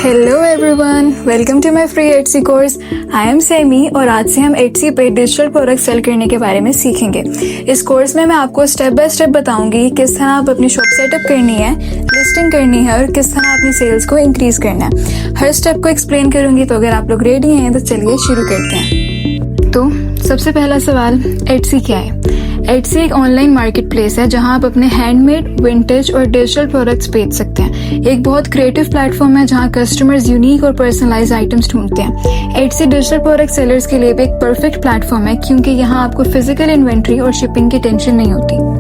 Hello everyone, welcome to my free Etsy course. I am Semi और आज से हम एटसी पे डिजिटल प्रोडक्ट सेल करने के बारे में सीखेंगे। इस कोर्स में मैं आपको स्टेप बाय स्टेप बताऊंगी किस तरह आप अपनी शॉप सेटअप करनी है, लिस्टिंग करनी है और किस तरह अपनी सेल्स को इंक्रीज करना है। हर स्टेप को एक्सप्लेन करूंगी, तो अगर आप लोग रेडी हैं तो चलिए शुरू करते हैं। तो सबसे पहला सवाल, एटसी क्या है? एटसी एक ऑनलाइन मार्केट प्लेस है जहां आप अपने हैंडमेड, विंटेज और डिजिटल प्रोडक्ट्स बेच सकते हैं। एक बहुत क्रिएटिव प्लेटफॉर्म है जहां कस्टमर्स यूनिक और पर्सनलाइज्ड आइटम्स ढूंढते हैं। एटसी डिजिटल प्रोडक्ट सेलर्स के लिए भी एक परफेक्ट प्लेटफॉर्म है क्योंकि यहाँ आपको फिजिकल इन्वेंट्री और शिपिंग की टेंशन नहीं होती।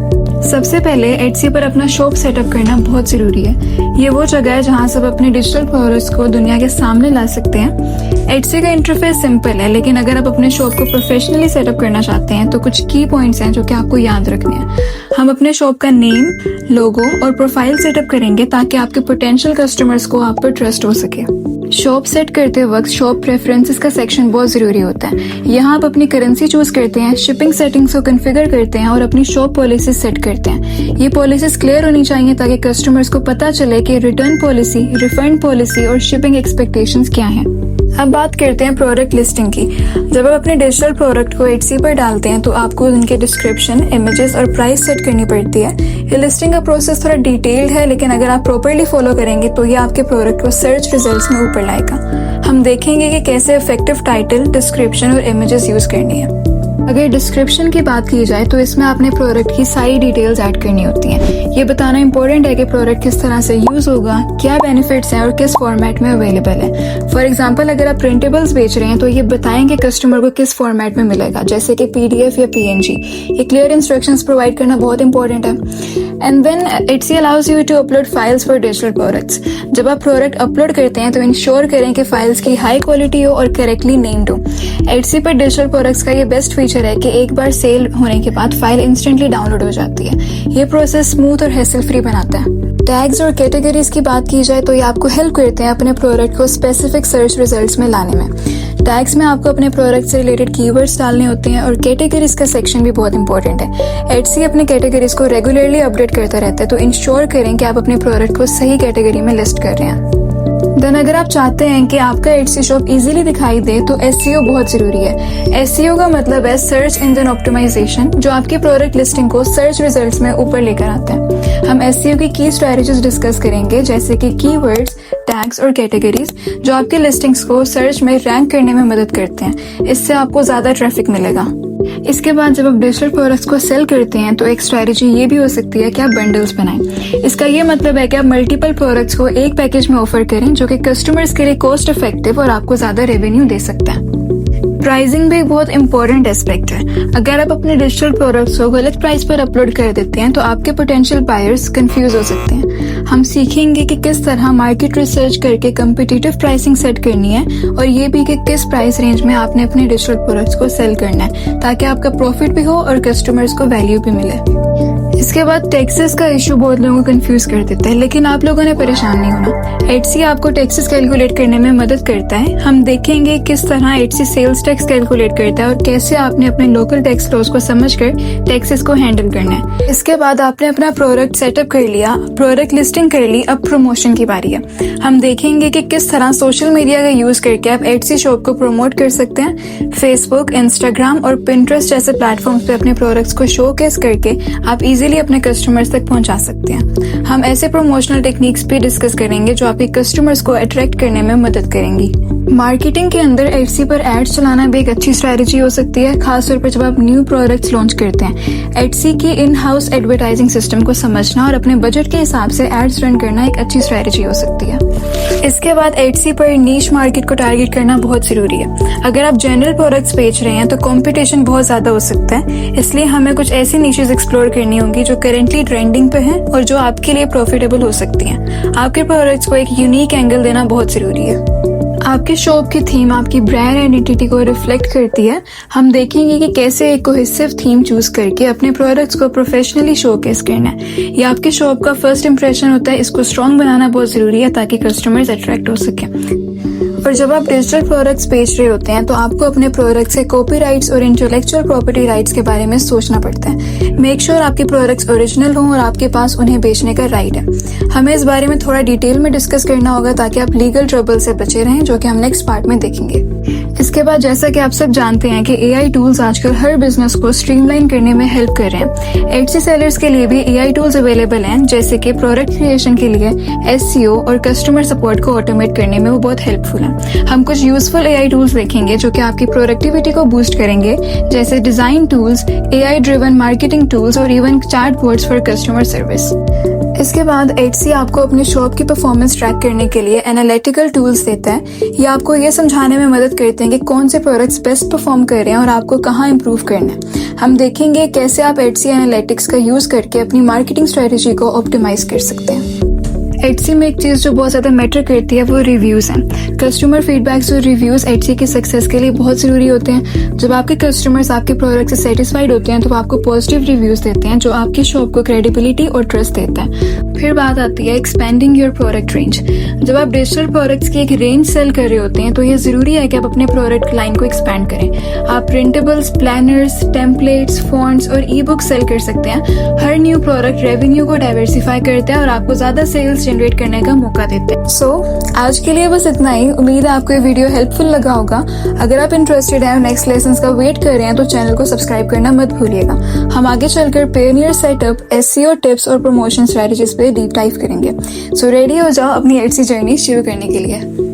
सबसे पहले एटसी पर अपना शॉप सेटअप करना बहुत जरूरी है। ये वो जगह है जहाँ सब अपने डिजिटल प्रोडक्ट्स को दुनिया के सामने ला सकते हैं। एटसी का इंटरफेस सिंपल है, लेकिन अगर आप अपने शॉप को प्रोफेशनली सेटअप करना चाहते हैं तो कुछ की पॉइंट्स हैं जो कि आपको याद रखने हैं। हम अपने शॉप का नेम, लोगो और प्रोफाइल सेटअप करेंगे ताकि आपके पोटेंशियल कस्टमर्स को आप पर ट्रस्ट हो सके। शॉप सेट करते वक्त शॉप प्रेफरेंसेस का सेक्शन बहुत जरूरी होता है। यहाँ आप अपनी करेंसी चूज करते हैं, शिपिंग सेटिंग्स को कॉन्फ़िगर करते हैं और अपनी शॉप पॉलिसीज सेट करते हैं। ये पॉलिसीज क्लियर होनी चाहिए ताकि कस्टमर्स को पता चले कि रिटर्न पॉलिसी, रिफंड पॉलिसी और शिपिंग एक्सपेक्टेशंस क्या हैं। अब बात करते हैं प्रोडक्ट लिस्टिंग की। जब आप अपने डिजिटल प्रोडक्ट को एटसी पर डालते हैं तो आपको उनके डिस्क्रिप्शन, इमेजेस और प्राइस सेट करनी पड़ती है। ये लिस्टिंग का प्रोसेस थोड़ा डिटेल्ड है, लेकिन अगर आप प्रॉपर्ली फॉलो करेंगे तो ये आपके प्रोडक्ट को सर्च रिजल्ट्स में ऊपर लाएगा। हम देखेंगे कि कैसे इफेक्टिव टाइटल, डिस्क्रिप्शन और इमेजेस यूज करनी है। अगर डिस्क्रिप्शन की बात की जाए तो इसमें आपने प्रोडक्ट की सारी डिटेल्स ऐड करनी होती हैं। ये बताना इंपॉर्टेंट है कि प्रोडक्ट किस तरह से यूज होगा, क्या बेनिफिट्स हैं और किस फॉर्मेट में अवेलेबल है। फॉर एग्जांपल, अगर आप प्रिंटेबल्स बेच रहे हैं तो ये बताएंगे कस्टमर को किस फॉर्मेट में मिलेगा, जैसे कि पीडीएफ या पीएनजी। ये क्लियर इंस्ट्रक्शंस प्रोवाइड करना बहुत इंपॉर्टेंट है। And then Etsy allows you to upload files for digital products. जब आप प्रोडक्ट अपलोड करते हैं तो इंश्योर करें कि फाइल्स की हाई क्वालिटी हो और करेक्टली नेम्ड हो। एटसी पर डिजिटल प्रोडक्ट्स का ये बेस्ट फीचर है कि एक बार सेल होने के बाद फाइल इंस्टेंटली डाउनलोड हो जाती है। ये प्रोसेस स्मूथ और हैसल फ्री बनाता है। टैग्स और कैटेगरीज की बात की जाए तो ये आपको हेल्प करते हैं अपने प्रोडक्ट को स्पेसिफिक सर्च रिजल्ट्स में लाने में। टैग्स में आपको अपने प्रोडक्ट से रिलेटेड कीवर्ड्स डालने होते हैं और कैटेगरीज का सेक्शन भी बहुत इंपॉर्टेंट है। एटसी अपने कैटेगरीज को रेगुलरली अपडेट करता रहता है, तो इंश्योर करें कि आप अपने प्रोडक्ट को सही कैटेगरी में लिस्ट कर रहे हैं। देन अगर आप चाहते हैं कि आपका एटसी शॉप इजीली दिखाई दे तो एसईओ बहुत जरूरी है। एसईओ का मतलब है सर्च इंजन ऑप्टिमाइजेशन, जो आपकी प्रोडक्ट लिस्टिंग को सर्च रिजल्ट्स में ऊपर लेकर आता है। हम एसईओ की की स्ट्रेटजीज डिस्कस करेंगे, जैसे कि कीवर्ड्स, टैग्स और कैटेगरीज, जो आपके लिस्टिंग्स को सर्च में रैंक करने में मदद करते हैं। इससे आपको ज्यादा ट्रैफिक मिलेगा। इसके बाद जब आप डिजिटल प्रोडक्ट्स को सेल करते हैं तो एक स्ट्रेटजी ये भी हो सकती है कि आप बंडल्स बनाएं। इसका ये मतलब है कि आप मल्टीपल प्रोडक्ट्स को एक पैकेज में ऑफर करें, जो कि कस्टमर्स के लिए कॉस्ट इफेक्टिव और आपको ज्यादा रेवेन्यू दे सकता है। प्राइसिंग भी एक बहुत इंपॉर्टेंट एस्पेक्ट है। अगर आप अपने डिजिटल प्रोडक्ट्स को गलत प्राइस पर अपलोड कर देते हैं तो आपके पोटेंशियल बायर्स कंफ्यूज हो सकते हैं। हम सीखेंगे कि किस तरह मार्केट रिसर्च करके कम्पिटिटिव प्राइसिंग सेट करनी है और ये भी कि किस प्राइस रेंज में आपने अपने डिजिटल प्रोडक्ट्स को सेल करना है, ताकि आपका प्रॉफिट भी हो और कस्टमर्स को वैल्यू भी मिले। इसके बाद टैक्सेस का इशू बहुत लोगों को कंफ्यूज कर देता है, लेकिन आप लोगों ने परेशान नहीं होना। एटसी आपको टैक्सेस कैलकुलेट करने में मदद करता है। हम देखेंगे किस तरह एटसी सेल्स टैक्स कैलकुलेट करता है और कैसे आपने अपने लोकल टैक्स लॉज को समझकर टैक्सेस को हैंडल करना है। इसके बाद आपने अपना प्रोडक्ट सेटअप कर लिया, प्रोडक्ट लिस्टिंग कर ली, अब प्रमोशन की बारी है। हम देखेंगे कि किस तरह सोशल मीडिया का यूज करके आप एटसी शॉप को प्रमोट कर सकते हैं। फेसबुक, इंस्टाग्राम और पिंटरेस्ट जैसे प्लेटफॉर्म्स पे अपने प्रोडक्ट्स को शोकेस करके आप इजीली अपने कस्टमर्स तक पहुंचा सकते हैं। हम ऐसे प्रमोशनल टेक्निक्स भी डिस्कस करेंगे जो आपके कस्टमर्स को अट्रैक्ट करने में मदद करेंगी। मार्केटिंग के अंदर एटसी पर एड्स चलाना भी एक अच्छी स्ट्रेटजी हो सकती है, खासतौर पर जब आप न्यू प्रोडक्ट्स लॉन्च करते हैं। एटसी की इन हाउस एडवर्टाइजिंग सिस्टम को समझना और अपने बजट के हिसाब से एड्स रन करना एक अच्छी स्ट्रेटजी हो सकती है। इसके बाद एटसी पर नीश मार्केट को टारगेट करना बहुत जरूरी है। अगर आप जनरल प्रोडक्ट्स बेच रहे हैं तो कंपटीशन बहुत ज्यादा हो सकता है, इसलिए हमें कुछ ऐसी नीशेस एक्सप्लोर करनी होंगी जो करेंटली ट्रेंडिंग पे हैं और जो आपके लिए प्रॉफिटेबल हो सकती हैं। आपके प्रोडक्ट्स को एक यूनिक एंगल देना बहुत जरूरी है। आपकी शॉप की थीम आपकी ब्रांड आइडेंटिटी को रिफ्लेक्ट करती है। हम देखेंगे कि कैसे एक कोहेसिव थीम चूज करके अपने प्रोडक्ट्स को प्रोफेशनली शोकेस करना है। ये आपके शॉप का फर्स्ट इंप्रेशन होता है, इसको स्ट्रॉन्ग बनाना बहुत जरूरी है ताकि कस्टमर्स अट्रैक्ट हो सके। और जब आप डिजिटल प्रोडक्ट्स बेच रहे होते हैं तो आपको अपने प्रोडक्ट से कॉपीराइट्स और इंटेलेक्चुअल प्रॉपर्टी राइट्स के बारे में सोचना पड़ता है। मेक श्योर आपके प्रोडक्ट्स ओरिजिनल हों और आपके पास उन्हें बेचने का राइट है। हमें इस बारे में थोड़ा डिटेल में डिस्कस करना होगा ताकि आप लीगल ट्रबल से बचे रहें, जो कि हम नेक्स्ट पार्ट में देखेंगे। इसके बाद जैसा कि आप सब जानते हैं कि एआई टूल्स आजकल हर बिजनेस को स्ट्रीमलाइन करने में हेल्प कर रहे हैं। एटसी सेलर्स के लिए भी एआई टूल्स अवेलेबल हैं, जैसे कि प्रोडक्ट क्रिएशन के लिए एसईओ और कस्टमर सपोर्ट को ऑटोमेट करने में वो बहुत हेल्पफुल हैं। हम कुछ यूजफुल एआई टूल्स देखेंगे जो कि आपकी प्रोडक्टिविटी को बूस्ट करेंगे, जैसे design tools, AI driven marketing tools और even chatbots for customer service. इसके बाद एटसी आपको अपने शॉप की परफॉर्मेंस ट्रैक करने के लिए एनालिटिकल टूल्स देता है। ये आपको ये समझाने में मदद करते हैं कि कौन से प्रोडक्ट्स बेस्ट परफॉर्म कर रहे हैं और आपको कहाँ इंप्रूव करना है। हम देखेंगे कैसे आप एटसी एनालिटिक्स का यूज करके अपनी मार्केटिंग स्ट्रेटेजी को ऑप्टिमाइज कर सकते हैं। एटसी में एक चीज जो बहुत ज्यादा मैटर करती है वो रिव्यूज हैं। कस्टमर फीडबैक्स और रिव्यूज एटसी की सक्सेस के लिए बहुत जरूरी होते हैं। जब आपके कस्टमर्स आपके प्रोडक्ट से सेटिस्फाइड होते हैं तो वो आपको पॉजिटिव रिव्यूज देते हैं, जो आपकी शॉप को क्रेडिबिलिटी और ट्रस्ट देता है। फिर बात आती है एक्सपेंडिंग योर प्रोडक्ट रेंज। जब आप डिजिटल प्रोडक्ट्स की एक रेंज सेल कर रहे होते हैं तो ये जरूरी है कि आप अपने प्रोडक्ट लाइन को एक्सपेंड करें। आप प्रिंटेबल्स, प्लानर्स, टेम्पलेट्स, फॉन्ट्स और ई बुक सेल कर सकते हैं। हर न्यू प्रोडक्ट रेवेन्यू को डाइवर्सिफाई करता है और आपको ज्यादा सेल्स जनरेट करने का मौका देते हैं। सो आज के लिए बस इतना ही। उम्मीद है आपको ये वीडियो हेल्पफुल लगा होगा। अगर आप इंटरेस्टेड हैं और नेक्स्ट लेसन्स का वेट कर रहे हैं तो चैनल को सब्सक्राइब करना मत भूलिएगा। हम आगे चलकर पेनियर सेटअप, एसईओ टिप्स और प्रमोशन स्ट्रेटजीज पे डीप डाइव करेंगे। सो रेडी हो जाओ अपनी एटसी जर्नी शुरू करने के लिए।